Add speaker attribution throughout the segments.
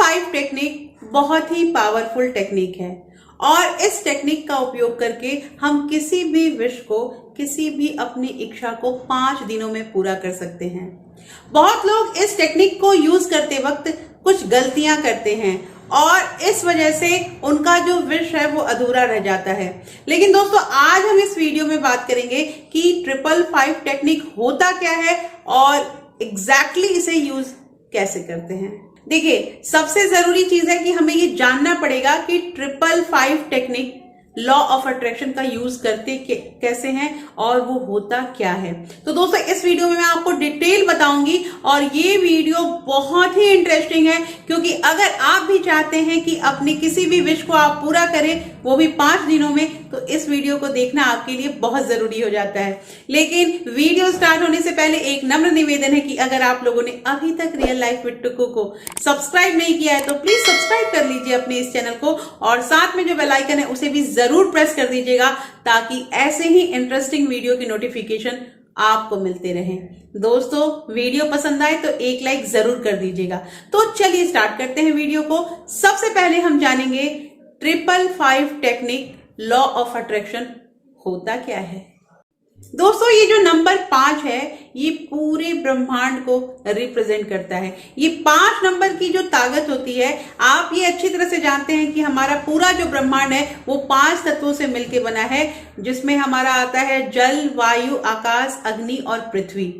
Speaker 1: 5 technique बहुत ही powerful technique है और इस टेक्निक का उपयोग करके हम किसी भी विश को, किसी भी अपनी इच्छा को 5 दिनों में पूरा कर सकते हैं। बहुत लोग इस टेक्निक को यूज करते वक्त कुछ गलतियां करते हैं और इस वजह से उनका जो विश है वो अधूरा रह जाता है। लेकिन दोस्तों, आज हम इस वीडियो में बात करेंगे कि 555 टेक्निक होता क्या है और एग्जैक्टली इसे यूज कैसे करते हैं। देखिए, सबसे जरूरी चीज है कि हमें ये जानना पड़ेगा कि 555 टेक्निक लॉ ऑफ अट्रैक्शन का यूज करते कैसे हैं और वो होता क्या है। तो दोस्तों, इस वीडियो में मैं आपको डिटेल बताऊंगी और ये वीडियो बहुत ही इंटरेस्टिंग है, क्योंकि अगर आप भी चाहते हैं कि अपनी किसी भी विश को आप पूरा करें, वो भी 5 दिनों में, तो इस वीडियो को देखना आपके लिए बहुत जरूरी हो जाता है। लेकिन वीडियो स्टार्ट होने से पहले एक नम्र निवेदन है कि अगर आप लोगों ने अभी तक रियल लाइफ विद टुकू को सब्सक्राइब नहीं किया है तो प्लीज सब्सक्राइब कर लीजिए अपने इस चैनल को और साथ में जो बेल आइकन है उसे भी जरूर प्रेस कर दीजिएगा, ताकि ऐसे ही इंटरेस्टिंग वीडियो की नोटिफिकेशन आपको मिलते रहें। दोस्तों, वीडियो पसंद आए तो एक लाइक जरूर कर दीजिएगा। तो चलिए स्टार्ट करते हैं वीडियो को। सबसे पहले हम जानेंगे 555 टेक्निक लॉ ऑफ अट्रैक्शन होता क्या है। दोस्तों, ये जो नंबर 5 है ये पूरे ब्रह्मांड को रिप्रेजेंट करता है। ये 5 नंबर की जो ताकत होती है, आप ये अच्छी तरह से जानते हैं कि हमारा पूरा जो ब्रह्मांड है वो 5 तत्वों से मिलकर बना है, जिसमें हमारा आता है जल, वायु, आकाश, अग्नि और पृथ्वी।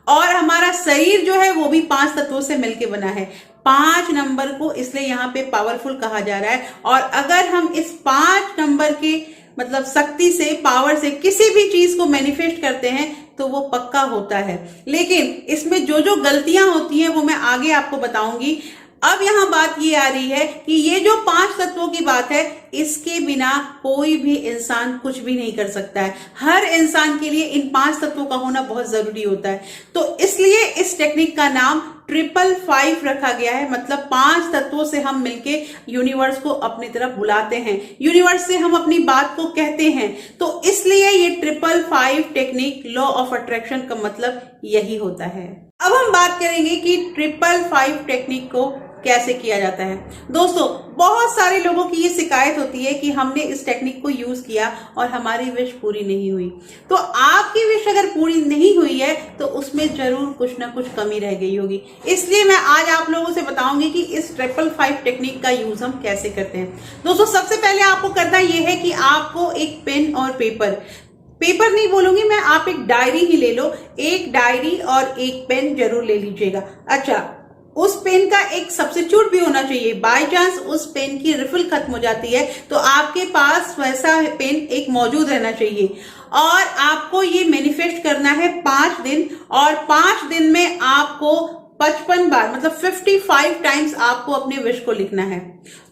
Speaker 1: और हमारा शरीर जो है वो भी 5 तत्वों से मिलकर बना है। 5 नंबर को इसलिए यहाँ पे पावरफुल कहा जा रहा है और अगर हम इस 5 नंबर के मतलब शक्ति से, पावर से किसी भी चीज को मैनिफेस्ट करते हैं तो वो पक्का होता है। लेकिन इसमें जो जो गलतियां होती हैं वो मैं आगे आपको बताऊंगी। अब यहां बात ये आ रही है कि ये जो 5 तत्वों की बात है, इसके बिना कोई भी इंसान कुछ भी नहीं कर सकता है। हर इंसान के लिए इन 5 तत्वों का होना बहुत जरूरी होता है। तो इसलिए इस टेक्निक का नाम 555 रखा गया है। मतलब 5 तत्वों से हम मिलके यूनिवर्स को अपनी तरफ बुलाते हैं, यूनिवर्स से हम अपनी बात को कहते हैं। तो इसलिए ये 555 टेक्निक लॉ ऑफ अट्रैक्शन का मतलब यही होता है। अब हम बात करेंगे कि 555 टेक्निक को कैसे किया जाता है। दोस्तों, बहुत सारे लोगों की ये शिकायत होती है कि हमने इस टेक्निक को यूज किया और हमारी विश पूरी नहीं हुई। तो आपकी विश अगर पूरी नहीं हुई है तो उसमें जरूर कुछ ना कुछ कमी रह गई होगी। इसलिए मैं आज आप लोगों से बताऊंगी कि इस 555 टेक्निक का यूज हम कैसे करते हैं। दोस्तों, सबसे पहले आपको करना यह है कि आपको एक पेन और पेपर नहीं बोलूंगी मैं, आप एक डायरी ही ले लो। एक डायरी और एक पेन जरूर ले लीजिएगा। अच्छा, उस पेन का एक सब्स्टिट्यूट भी होना चाहिए। बाय चांस उस पेन की रिफिल खत्म हो जाती है तो आपके पास वैसा पेन एक मौजूद रहना चाहिए। और आपको ये मैनिफेस्ट करना है 5 दिन और 5 दिन में आपको 55 बार मतलब 55 टाइम्स आपको अपने विश को लिखना है।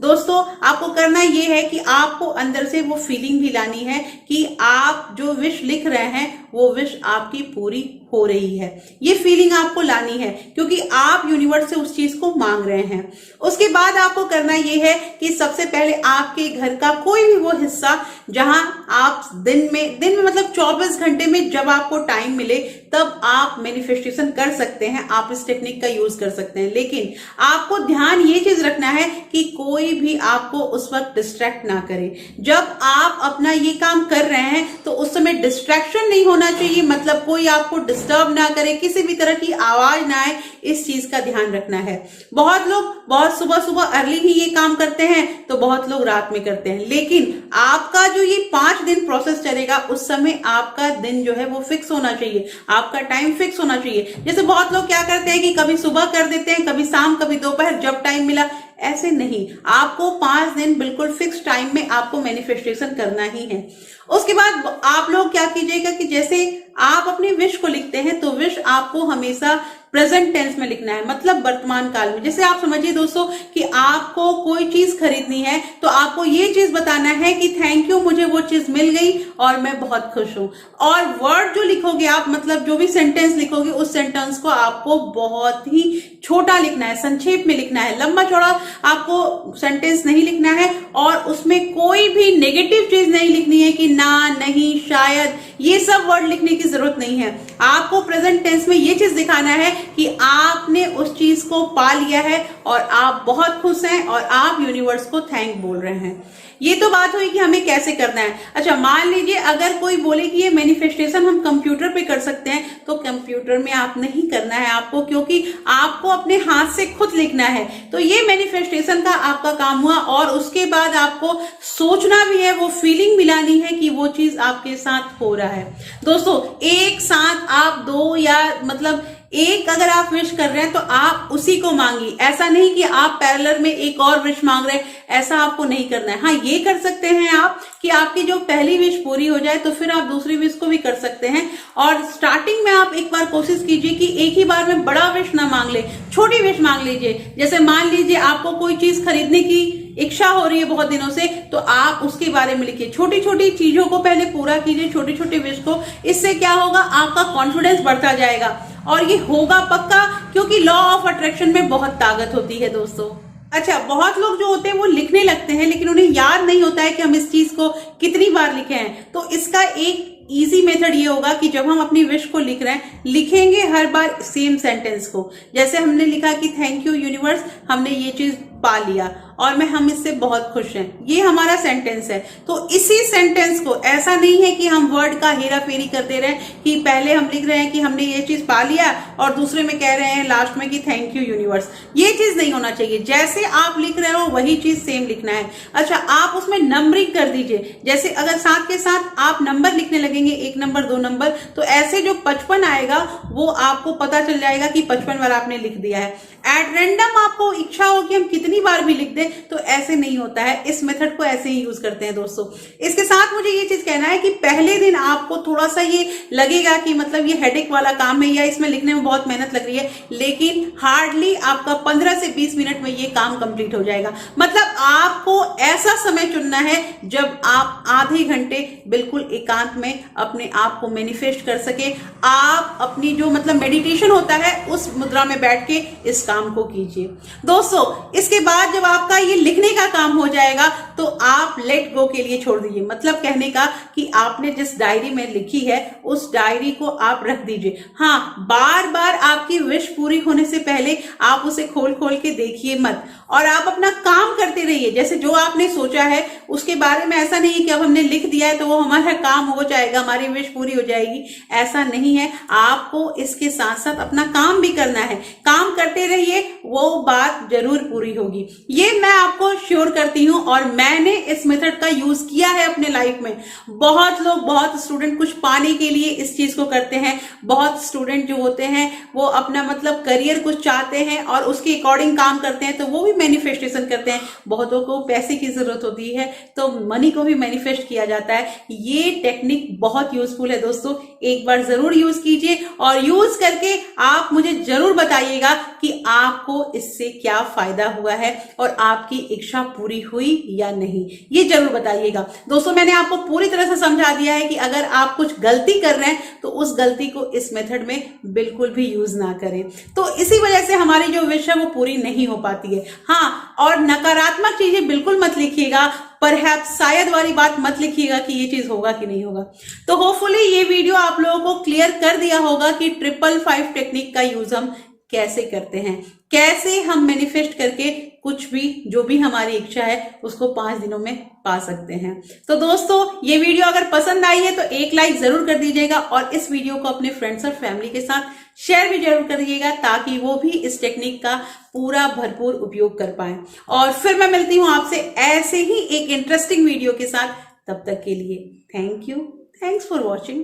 Speaker 1: दोस्तों, आपको करना यह है कि आपको अंदर से वो फीलिंग भी लानी है कि आप जो विश लिख रहे हैं वो विश आपकी पूरी हो रही है। ये फीलिंग आपको लानी है, क्योंकि आप यूनिवर्स से उस चीज को मांग रहे हैं। उसके बाद आपको करना यह है कि सबसे पहले आपके घर का कोई भी वो हिस्सा जहां आप दिन में मतलब 24 घंटे में जब आपको टाइम मिले तब आप मैनिफेस्टेशन कर सकते हैं, आप इस टेक्निक का यूज कर सकते हैं। लेकिन आपको ध्यान ये चीज रखना है कि कोई भी आपको उस वक्त डिस्ट्रैक्ट ना करे। जब आप अपना ये काम कर रहे हैं तो उस समय डिस्ट्रैक्शन नहीं होना चाहिए, मतलब कोई आपको डिस्टर्ब ना करे, किसी भी तरह की आवाज ना आए, इस चीज का ध्यान रखना है। बहुत लोग बहुत सुबह सुबह अर्ली ही ये काम करते हैं तो बहुत लोग रात में करते हैं। लेकिन आपका जो ये 5 दिन प्रोसेस चलेगा उस समय आपका दिन जो है वो फिक्स होना चाहिए, आपका टाइम फिक्स होना चाहिए। जैसे बहुत लोग क्या करते हैं कि कभी सुबह कर देते हैं, कभी शाम, कभी दोपहर, जब टाइम मिला। ऐसे नहीं, आपको 5 दिन बिल्कुल फिक्स टाइम में आपको मैनिफेस्टेशन करना ही है। उसके बाद आप लोग क्या कीजिएगा कि जैसे आप अपनी विश को लिखते हैं तो विश आपको हमेशा प्रेजेंट टेंस में लिखना है, मतलब वर्तमान काल में। जैसे आप समझिए दोस्तों कि आपको कोई चीज खरीदनी है तो आपको ये चीज बताना है कि थैंक यू, मुझे वो चीज मिल गई और मैं बहुत खुश हूं। और वर्ड जो लिखोगे आप, मतलब जो भी सेंटेंस लिखोगे उस सेंटेंस को आपको बहुत ही छोटा लिखना है, संक्षेप में लिखना है, लंबा चौड़ा आपको सेंटेंस नहीं लिखना है और उसमें कोई भी नेगेटिव चीज नहीं लिखनी है कि ना, नहीं, शायद, ये सब वर्ड लिखने की जरूरत नहीं है। आपको प्रेजेंट टेंस में ये चीज दिखाना है कि आपने उस चीज को पा लिया है और आप बहुत खुश हैं और आप यूनिवर्स को थैंक बोल रहे हैं। ये तो बात हुई कि हमें कैसे करना है। अच्छा, मान लीजिए अगर कोई बोले कि ये मैनिफेस्टेशन हम कंप्यूटर पे कर सकते हैं, तो कंप्यूटर में आप नहीं करना है आपको, क्योंकि आपको अपने हाथ से खुद लिखना है। तो ये मैनिफेस्टेशन का आपका काम हुआ और उसके बाद आपको सोचना भी है, वो फीलिंग मिलानी है कि वो चीज आपके साथ हो रहा है। दोस्तों, एक साथ आप दो या मतलब एक अगर आप विश कर रहे हैं तो आप उसी को मांगिए। ऐसा नहीं कि आप पैरेलल में एक और विश मांग रहे हैं, ऐसा आपको नहीं करना है। हाँ, ये कर सकते हैं आप कि आपकी जो पहली विश पूरी हो जाए तो फिर आप दूसरी विश को भी कर सकते हैं। और स्टार्टिंग में आप एक बार कोशिश कीजिए कि एक ही बार में बड़ा विश ना मांग ले, छोटी विश मांग लीजिए। जैसे मान लीजिए आपको कोई चीज खरीदने की इच्छा हो रही है बहुत दिनों से, तो आप उसके बारे में लिखिए। छोटी छोटी चीजों को पहले पूरा कीजिए, छोटी छोटी विश को। इससे क्या होगा, आपका कॉन्फिडेंस बढ़ता जाएगा और ये होगा पक्का, क्योंकि लॉ ऑफ अट्रैक्शन में बहुत ताकत होती है दोस्तों। अच्छा, बहुत लोग जो होते हैं वो लिखने लगते हैं लेकिन उन्हें याद नहीं होता है कि हम इस चीज को कितनी बार लिखे हैं। तो इसका एक इजी मेथड ये होगा कि जब हम अपनी विश को लिख रहे हैं, लिखेंगे हर बार सेम सेंटेंस को। जैसे हमने लिखा कि थैंक यू यूनिवर्स, हमने ये चीज पा लिया और हम इससे बहुत खुश हैं, ये हमारा सेंटेंस है। तो इसी सेंटेंस को, ऐसा नहीं है कि हम वर्ड का हेरा फेरी कर दे रहे हैं कि पहले हम लिख रहे हैं कि हमने ये चीज पा लिया और दूसरे में कह रहे हैं लास्ट में कि थैंक यू यूनिवर्स। ये चीज नहीं होना चाहिए। जैसे आप लिख रहे हो वही चीज सेम लिखना है। अच्छा, आप उसमें नंबरिंग कर दीजिए। जैसे अगर साथ के साथ आप नंबर लिखने लगेंगे, 1 नंबर 2 नंबर, तो ऐसे जो 55 आएगा वो आपको पता चल जाएगा कि 55 बार आपने लिख दिया है। एट रैंडम आपको इच्छा हो कि हम कितनी बार भी लिख दें, तो ऐसे नहीं होता है। इस मेथड को ऐसे ही यूज करते हैं दोस्तों। इसके साथ मुझे ये चीज कहना है कि पहले दिन आपको थोड़ा सा ये लगेगा कि मतलब ये हेडेक वाला काम है या इसमें लिखने में बहुत मेहनत लग रही है, लेकिन हार्डली आपका 15 से 20 मिनट में ये काम कंप्लीट हो जाएगा। मतलब आपको ऐसा समय चुनना है जब आप आधे घंटे बिल्कुल एकांत में अपने आप को मैनिफेस्ट कर सके। आप अपनी जो मतलब मेडिटेशन होता है उस मुद्रा में बैठ के इस काम को कीजिए दोस्तों। इसके बाद जब आपका ये लिखने का काम हो जाएगा तो आप लेट गो के लिए छोड़ दीजिए। मतलब कहने का कि आपने जिस डायरी में लिखी है उस डायरी को आप रख दीजिए। हाँ, बार बार आपकी विश पूरी होने से पहले आप उसे खोल खोल के देखिए मत, और आप अपना काम करते रहिए। जैसे जो आपने सोचा है उसके बारे में ऐसा नहीं है कि अब हमने लिख दिया है तो वो हमारा काम हो जाएगा, हमारी विश पूरी हो जाएगी, ऐसा नहीं है। आपको इसके साथ साथ अपना काम भी करना है। काम करते रहिए, वो बात जरूर पूरी होगी, ये मैं आपको श्योर करती हूँ। और मैंने इस मेथड का यूज किया है अपने लाइफ में। बहुत लोग, बहुत स्टूडेंट कुछ पाने के लिए इस चीज को करते हैं। बहुत स्टूडेंट जो होते हैं वो अपना मतलब करियर कुछ चाहते हैं और उसके अकॉर्डिंग काम करते हैं, तो वो भी मैनिफेस्टेशन करते हैं। बहुतों को पैसे की जरूरत होती है तो मनी को भी मैनिफेस्ट किया जाता है। ये टेक्निक बहुत यूजफुल है दोस्तों, एक बार जरूर यूज कीजिए और यूज करके आप मुझे जरूर बताइएगा कि आपको इससे क्या फायदा हुआ है और आपकी इच्छा पूरी हुई या नहीं, ये जरूर बताइएगा दोस्तों। मैंने आपको पूरी तरह से समझा दिया है कि अगर आप कुछ गलती कर रहे हैं तो उस गलती को इस मेथड में बिल्कुल भी यूज ना करें। तो इसी वजह से हमारी जो विश है वो पूरी नहीं हो पाती है। हाँ, और नकारात्मक चीजें बिल्कुल मत लिखिएगा, परहैप्स शायद वाली बात मत लिखिएगा कि ये चीज होगा कि नहीं होगा। तो होपफुली ये वीडियो आप लोगों को क्लियर कर दिया होगा कि 555 टेक्निक का यूज हम कैसे करते हैं, कैसे हम मैनिफेस्ट करके कुछ भी जो भी हमारी इच्छा है उसको 5 दिनों में पा सकते हैं। तो दोस्तों, ये वीडियो अगर पसंद आई है तो एक लाइक जरूर कर दीजिएगा और इस वीडियो को अपने फ्रेंड्स और फैमिली के साथ शेयर भी जरूर कर दीजिएगा ताकि वो भी इस टेक्निक का पूरा भरपूर उपयोग कर पाए। और फिर मैं मिलती हूं आपसे ऐसे ही एक इंटरेस्टिंग वीडियो के साथ। तब तक के लिए thank you, thanks for watching.